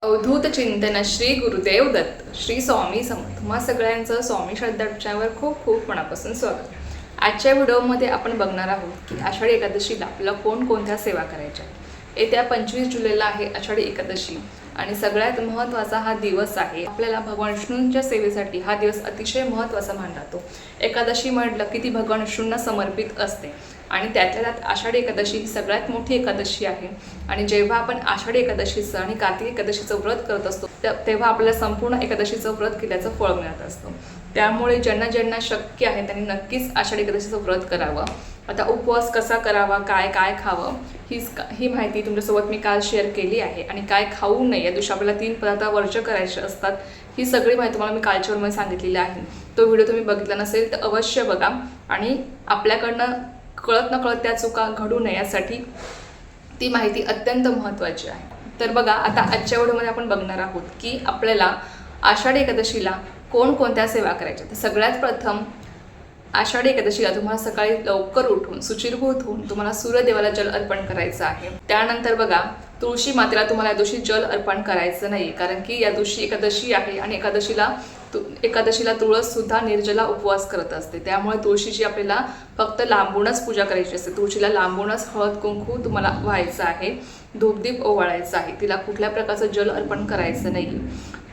अवधूत चिंतन श्री गुरुदेव दत्त श्री स्वामी समर्थ तुम्हा सगळ्यांचं स्वामी श्रद्धाच्यावर खूप खूप मनापासून स्वागत. आजच्या व्हिडिओमध्ये आपण बघणार आहोत की आषाढी एकादशीला आपल्याला कोणकोणत्या सेवा करायच्या. येत्या 25 जुलैला आहे आषाढी एकादशी आणि सगळ्यात महत्त्वाचा हा दिवस आहे. आपल्याला भगवान विष्णूंच्या सेवेसाठी हा दिवस अतिशय महत्त्वाचा मानला जातो. एकादशी म्हटलं की ती भगवान विष्णूंना समर्पित असते आणि त्यातल्या त्यात आषाढी एकादशी ही सगळ्यात मोठी एकादशी आहे. आणि जेव्हा आपण आषाढी एकादशीचं आणि कार्तिक एकादशीचं व्रत करत असतो तेव्हा आपल्याला संपूर्ण एकादशीचं व्रत केल्याचं फळ मिळत असतं. त्यामुळे ज्यांना ज्यांना शक्य आहे त्यांनी नक्कीच आषाढी एकादशीचं व्रत करावं. आता उपवास कसा करावा, काय काय खावं ही माहिती तुमच्यासोबत मी काल शेअर केली आहे. आणि काय खाऊ नये, या दिवशी आपल्याला 3 पदार्थ वर्ज करायचे असतात, ही सगळी माहिती तुम्हाला मी कालच्या व्हिडिओमध्ये सांगितलेली आहे. तो व्हिडिओ तुम्ही बघितला नसेल तर अवश्य बघा. आणि आपल्याकडनं कळत न कळत त्या चुका घडू नये यासाठी ती माहिती अत्यंत महत्त्वाची आहे. तर बघा, आता आजच्या व्हिडिओमध्ये आपण बघणार आहोत की आपल्याला आषाढी एकादशीला कोणकोणत्या सेवा करायच्या. तर सगळ्यात प्रथम आषाढी एकादशीला तुम्हाला सकाळी लवकर उठून शुचिर्भूत होऊन तुम्हाला सूर्यदेवाला जल अर्पण करायचं आहे. त्यानंतर बघा, तुळशी मातेला तुम्हाला या दिवशी जल अर्पण करायचं नाही, कारण की या दिवशी एकादशी आहे आणि एकादशीला तुळस सुद्धा निर्जला उपवास करत असते. त्यामुळे तुळशीची आपल्याला फक्त लांबूनच पूजा करायची असते. तुळशीला लांबूनच हळद कुंकू तुम्हाला व्हायचं आहे, धूपदीप ओवाळायचं आहे, तिला कुठल्या प्रकारचं जल अर्पण करायचं नाही.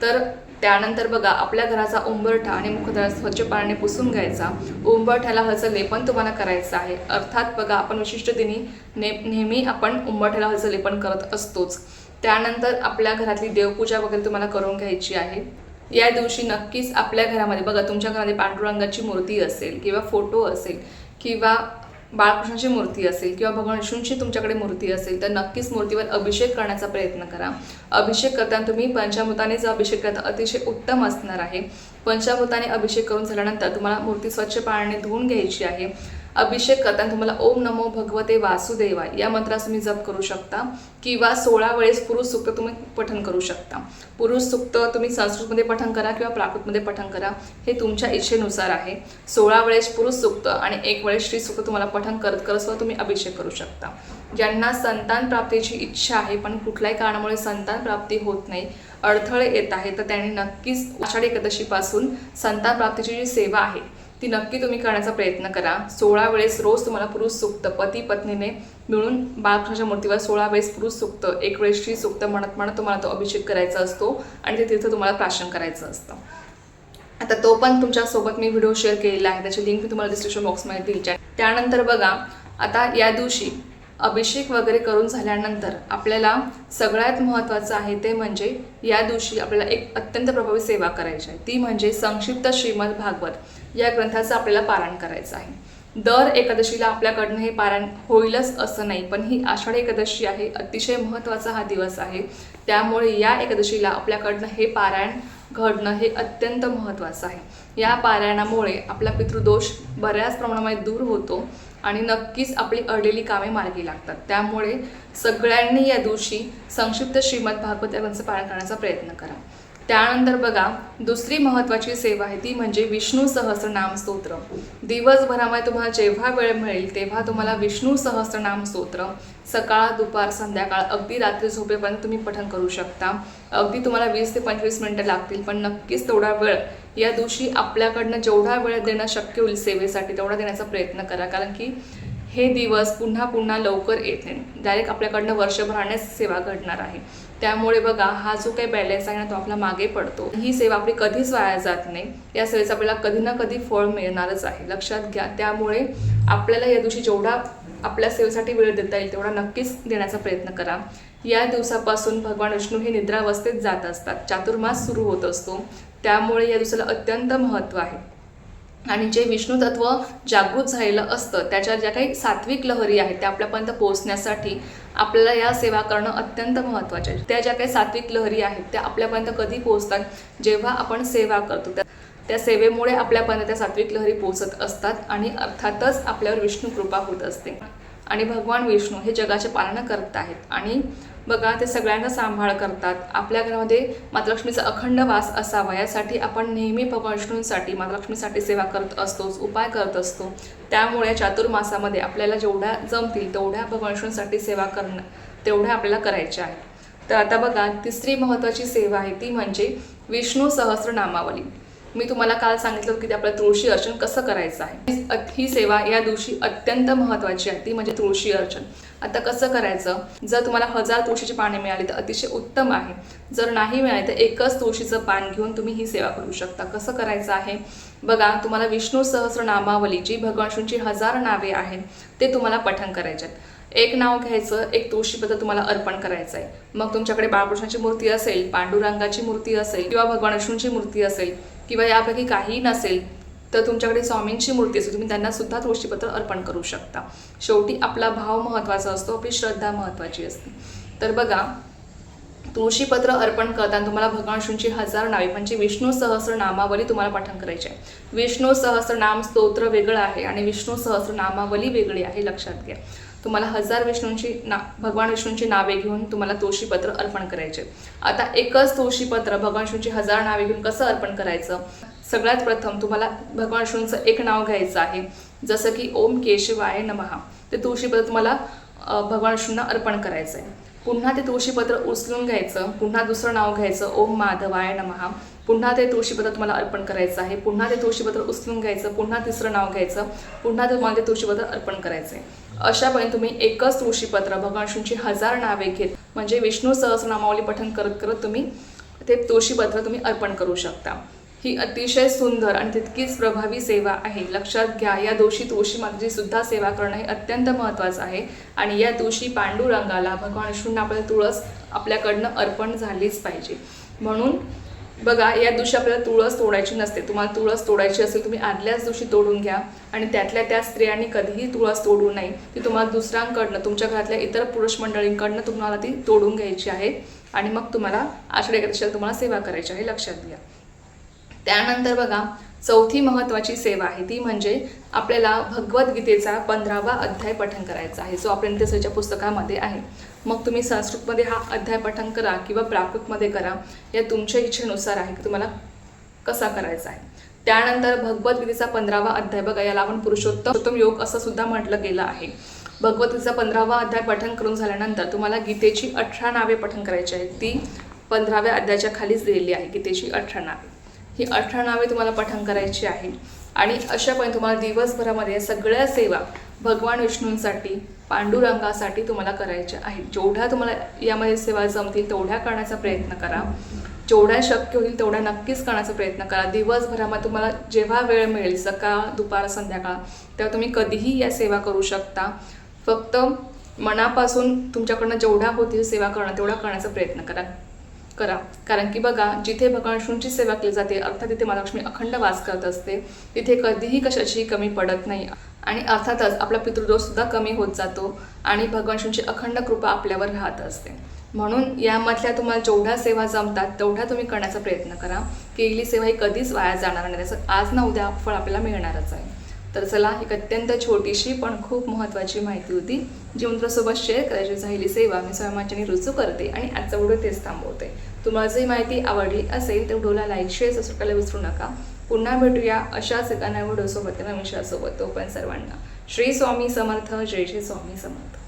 तर त्यानंतर बघा, आपल्या घराचा उंबरठा आणि मुखद्वार स्वच्छ पाण्याने पुसून घ्यायचा. उंबरठ्याला हळदचं लेपन तुम्हाला करायचं आहे. अर्थात बघा, आपण विशिष्ट दिनी नेहमी आपण उंबरठ्याला हळदचं लेपन करत असतोच. त्यानंतर आपल्या घरातली देवपूजा वगैरे तुम्हाला करून घ्यायची आहे. या दिवशी नक्कीच आपल्या घरामध्ये बघा, तुमच्या घरामध्ये पांडुरंगाची मूर्ती असेल किंवा फोटो असेल किंवा बाळकृष्णाची मूर्ती असेल किंवा भगवान विष्णूंची तुमच्याकडे मूर्ती असेल तर नक्कीच मूर्तीवर अभिषेक करण्याचा प्रयत्न करा. अभिषेक करताना तुम्ही पंचामृताने जो अभिषेक करता अतिशय उत्तम असणार आहे. पंचामृताने अभिषेक करून झाल्यानंतर तुम्हाला मूर्ती स्वच्छ पाण्याने धुवून घ्यायची आहे. अभिषेक करताना तुम्हाला ओम नमो भगवते वासुदेवाय या मंत्रास तुम्ही जप करू शकता किंवा 16 वेळेस पुरुष सूक्त तुम्ही पठण करू शकता. पुरुष सूक्त तुम्ही संस्कृतमध्ये पठण करा किंवा प्राकृतमध्ये पठण करा, हे तुमच्या इच्छेनुसार आहे. 16 वेळेस पुरुष सूक्त आणि 1 वेळेस श्री सूक्त तुम्हाला पठण करत करत सुद्धा तुम्ही अभिषेक करू शकता. ज्यांना संतान प्राप्तीची इच्छा आहे पण कुठल्याही कारणामुळे संतान प्राप्ती होत नाही, अडथळे येत आहे, तर त्यांनी नक्कीच आषाढी एकादशीपासून संतान प्राप्तीची जी सेवा आहे ती नक्की तुम्ही करण्याचा प्रयत्न करा. 16 वेळेस रोज तुम्हाला पुरुष सूक्त पती पत्नीने मिळून बाळकृष्णाच्या मूर्तीवर 16 वेळेस पुरुष सूक्त 1 वेळेस श्री सूक्त म्हणत म्हणत तुम्हाला तो अभिषेक करायचा असतो आणि ते तिथं तुम्हाला प्राशन करायचं असतं. आता तो पण तुमच्यासोबत मी व्हिडिओ शेअर केलेला आहे, त्याची लिंक मी तुम्हाला डिस्क्रिप्शन बॉक्समध्ये दिली आहे. त्यानंतर बघा, आता या दिवशी अभिषेक वगैरे करून झाल्यानंतर आपल्याला सगळ्यात महत्त्वाचं आहे ते म्हणजे या दिवशी आपल्याला एक अत्यंत प्रभावी सेवा करायची आहे. ती म्हणजे संक्षिप्त श्रीमद भागवत या ग्रंथाचं आपल्याला पारायण करायचं आहे. दर एकादशीला आपल्याकडनं हे पारायण होईलच असं नाही, पण ही आषाढी एकादशी आहे, अतिशय महत्त्वाचा हा दिवस आहे. त्यामुळे या एकादशीला आपल्याकडनं हे पारायण घडणं हे अत्यंत महत्त्वाचं आहे. या पारायणामुळे आपला पितृदोष बऱ्याच प्रमाणामध्ये दूर होतो आणि नक्कीच आपली अडलेली कामे मार्गी लागतात. त्यामुळे सगळ्यांनी या दिवशी संक्षिप्त श्रीमद भागवत या ग्रंथाचं पारायण करण्याचा प्रयत्न करा. त्यानंतर बघा, दुसरी महत्त्वाची सेवा आहे ती म्हणजे विष्णू सहस्त्रनाम स्तोत्र. दिवसभरामध्ये तुम्हाला जेव्हा वेळ मिळेल तेव्हा तुम्हाला विष्णू सहस्त्रनाम स्तोत्र सकाळ दुपार संध्याकाळ अगदी रात्री झोपेपर्यंत तुम्ही पठण करू शकता. अगदी तुम्हाला 20 ते 25 मिनटं लागतील, पण नक्कीच तेवढा वेळ या दिवशी आपल्याकडनं जेवढा वेळ देणं शक्य होईल सेवेसाठी तेवढा देण्याचा प्रयत्न करा, कारण की हे दिवस पुन्हा पुन्हा लवकर येत नाही. डायरेक्ट आपल्याकडनं वर्षभरानेच सेवा घडणार आहे. त्यामुळे बघा, हा जो काही बॅलन्स आहे ना तो आपला मागे पडतो. ही सेवा आपली कधीच वाया जात नाही. या सेवेचं आपल्याला कधी ना कधी फळ मिळणारच आहे, लक्षात घ्या. त्यामुळे आपल्याला या दिवशी जेवढा आपल्या सेवेसाठी वेळ देता येईल तेवढा नक्कीच देण्याचा प्रयत्न करा. या दिवसापासून भगवान विष्णू हे निद्रावस्थेत जात असतात, चातुर्मास सुरू होत असतो. त्यामुळे या दिवसाला अत्यंत महत्त्व आहे. आणि जे विष्णू तत्व जागृत झालेलं असतं त्याच्या ज्या काही सात्विक लहरी आहेत त्या आपल्यापर्यंत पोहोचण्यासाठी आपल्याला या सेवा करणं अत्यंत महत्त्वाचं आहे. त्या ज्या काही सात्विक लहरी आहेत त्या आपल्यापर्यंत कधी पोहोचतात, जेव्हा आपण सेवा करतो. त्या सेवेमुळे आपल्यापर्यंत त्या सात्विक लहरी पोहोचत असतात आणि अर्थातच आपल्यावर विष्णू कृपा होत असते. आणि भगवान विष्णू हे जगाचे पालन करत आहेत आणि बघा, ते सगळ्यांचा सांभाळ करतात. आपल्या घरामध्ये मातालक्ष्मीचा अखंड वास असावा यासाठी आपण नेहमी भगवान विष्णूंसाठी मातालक्ष्मीसाठी सेवा करत असतोच, उपाय करत असतो. त्यामुळे चातुर्मासामध्ये आपल्याला जेवढ्या जमतील तेवढ्या भगवान विष्णूंसाठी सेवा करणं तेवढ्या आपल्याला करायच्या आहेत. तर आता बघा, तिसरी महत्त्वाची सेवा आहे ती म्हणजे विष्णू सहस्रनामावली. मी तुम्हाला काल सांगितलं की आपलं तुळशी अर्चन कसं करायचं आहे. ही सेवा या दिवशी अत्यंत महत्त्वाची आहे, ती म्हणजे तुळशी अर्चन. आता कसं करायचं, जर तुम्हाला 1000 तुळशीची पाने मिळाली तर अतिशय उत्तम आहे. जर नाही मिळाली तर एकच तुळशीचं पान घेऊन तुम्ही ही सेवा करू शकता. कसं करायचं आहे बघा, तुम्हाला विष्णू सहस्रनामावली जी भगवान विष्णूंची 1000 नावे आहेत ते तुम्हाला पठण करायचे आहेत. एक नाव घ्यायचं, एक तुळशीपत्र तुम्हाला अर्पण करायचं आहे. मग तुमच्याकडे बाळकृष्णाची मूर्ती असेल, पांडुरंगाची मूर्ती असेल किंवा भगवान विष्णूंची मूर्ती असेल किंवा यापैकी काही नसेल तर तुमच्याकडे स्वामींची मूर्ती असेल, तुम्ही त्यांना सुद्धा तुळशीपत्र अर्पण करू शकता. शेवटी आपला भाव महत्त्वाचा असतो, आपली श्रद्धा महत्त्वाची असते. तर बघा, तुळशीपत्र अर्पण करताना तुम्हाला भगवान विष्णूंची 1000 नावे म्हणजे विष्णू सहस्रनामावली तुम्हाला पठण करायची आहे. विष्णू सहस्रनाम स्तोत्र वेगळं आहे आणि विष्णू सहस्रनामावली वेगळी आहे, लक्षात घ्या. तुम्हाला 1000 भगवान विष्णूंची नावे घेऊन तुम्हाला तुळशीपत्र अर्पण करायचे. आता एकच तुळशीपत्र भगवान विष्णूंची 1000 नावे घेऊन कसं अर्पण करायचं. सगळ्यात प्रथम तुम्हाला भगवान विष्णूंचं एक नाव घ्यायचं आहे, जसं की ओम केशवाय नमः. ते तुळशीपत्र तुम्हाला भगवान विष्णूंना अर्पण करायचं आहे. पुन्हा ते तुळशीपत्र उचलून घ्यायचं, पुन्हा दुसरं नाव घ्यायचं ओम माधवाय नमः. पुन्हा ते तुळशीपत्र तुम्हाला अर्पण करायचं आहे. पुन्हा ते तुळशीपत्र उचलून घ्यायचं, पुन्हा तिसरं नाव घ्यायचं, पुन्हा तुम्हाला ते तुळशीपत्र अर्पण करायचं आहे. अशापणे तुम्ही एकच तुळशीपत्र भगवान विष्णूंची 1000 नावे घेत म्हणजे विष्णू सहस्रनामावली पठण करत करत तुम्ही ते तुळशीपत्र तुम्ही अर्पण करू शकता. ही अतिशय सुंदर आणि तितकीच प्रभावी सेवा आहे, लक्षात घ्या. या दिवशी तुळशी मातेची सुद्धा सेवा करणं हे अत्यंत महत्त्वाचं आहे आणि या दिवशी पांडुरंगाला भगवान विष्णूंना आपल्याला तुळस आपल्याकडनं अर्पण झालीच पाहिजे. म्हणून बघा, या दिवशी आपल्याला तुळस तोडायची नसते. तुम्हाला तुळस तोडायची असेल तुम्ही आदल्याच दिवशी तोडून घ्या आणि त्यातल्या त्या स्त्रियांनी कधीही तुळस तोडू नये. ती तुम्हाला दुसऱ्यांकडनं, तुमच्या घरातल्या इतर पुरुष मंडळींकडनं तुम्हाला ती तोडून घ्यायची आहे आणि मग तुम्हाला आषाढी एकादशीला तुम्हाला सेवा करायची आहे, लक्षात घ्या. त्यानंतर बघा, चौथी महत्त्वाची सेवा आहे ती म्हणजे आपल्याला भगवद्गीतेचा 15वा अध्याय पठण करायचा आहे, जो आपल्या नित्यसेवेच्या पुस्तकामध्ये आहे. मग तुम्ही संस्कृतमध्ये हा अध्याय पठण करा किंवा प्राकृतमध्ये करा, या तुमच्या इच्छेनुसार आहे की तुम्हाला कसा करायचा आहे. त्यानंतर भगवद्गीतेचा 15वा अध्याय बघा, याला आपण पुरुषोत्तम योग असं सुद्धा म्हटलं गेलं आहे. भगवद्गीतेचा 15वा अध्याय पठण करून झाल्यानंतर तुम्हाला गीतेची 18 नावे पठण करायची आहेत. ती 15व्या अध्यायाच्या खालीच दिलेली आहे, गीतेची 18 नावे. ही 18 नावे तुम्हाला पठण करायची आहे आणि अशापणे तुम्हाला दिवसभरामध्ये सगळ्या सेवा भगवान विष्णूंसाठी, पांडुरंगासाठी तुम्हाला करायच्या आहेत. जेवढ्या तुम्हाला यामध्ये सेवा जमतील तेवढ्या करण्याचा प्रयत्न करा. जेवढ्या शक्य होतील तेवढ्या नक्कीच करण्याचा प्रयत्न करा. दिवसभरामध्ये तुम्हाला जेव्हा वेळ मिळेल, सकाळ, दुपार, संध्याकाळ, तेव्हा तुम्ही कधीही या सेवा करू शकता. फक्त मनापासून तुमच्याकडनं जेवढ्या होतील सेवा करणं तेवढा करण्याचा प्रयत्न करा. कारण की बघा, जिथे भगवान विष्णूंची सेवा केली जाते अर्थात तिथे महालक्ष्मी अखंड वास करत असते. तिथे कधीही कशाची कमी पडत नाही आणि अर्थातच आपला पितृदोष सुद्धा कमी होत जातो आणि भगवान विष्णूंची अखंड कृपा आपल्यावर राहत असते. म्हणून यामधल्या तुम्हाला जेवढ्या सेवा जमतात तेवढ्या तुम्ही करण्याचा प्रयत्न करा. केलेली सेवा ही कधीच वाया जाणार नाही, त्याचं आज ना उद्या फळ आपल्याला मिळणारच आहे. तर चला, एक अत्यंत छोटीशी पण खूप महत्त्वाची माहिती होती जी मित्रांसोबत शेअर करायची राहिली सेवा मी स्वयंमांच्याने रुजू करते आणि आजचा व्हिडिओ तेच थांबवते. तुम्हाला जर माहिती आवडली असेल तर व्हिडिओला लाईक, शेअर, सबस्क्राईब करायला विसरू नका. पुन्हा भेटूया अशाच एका नव्या व्हिडिओसोबत, नवीन विषयासोबत. तोपर्यंत सर्वांना श्री स्वामी समर्थ. जय श्री स्वामी समर्थ.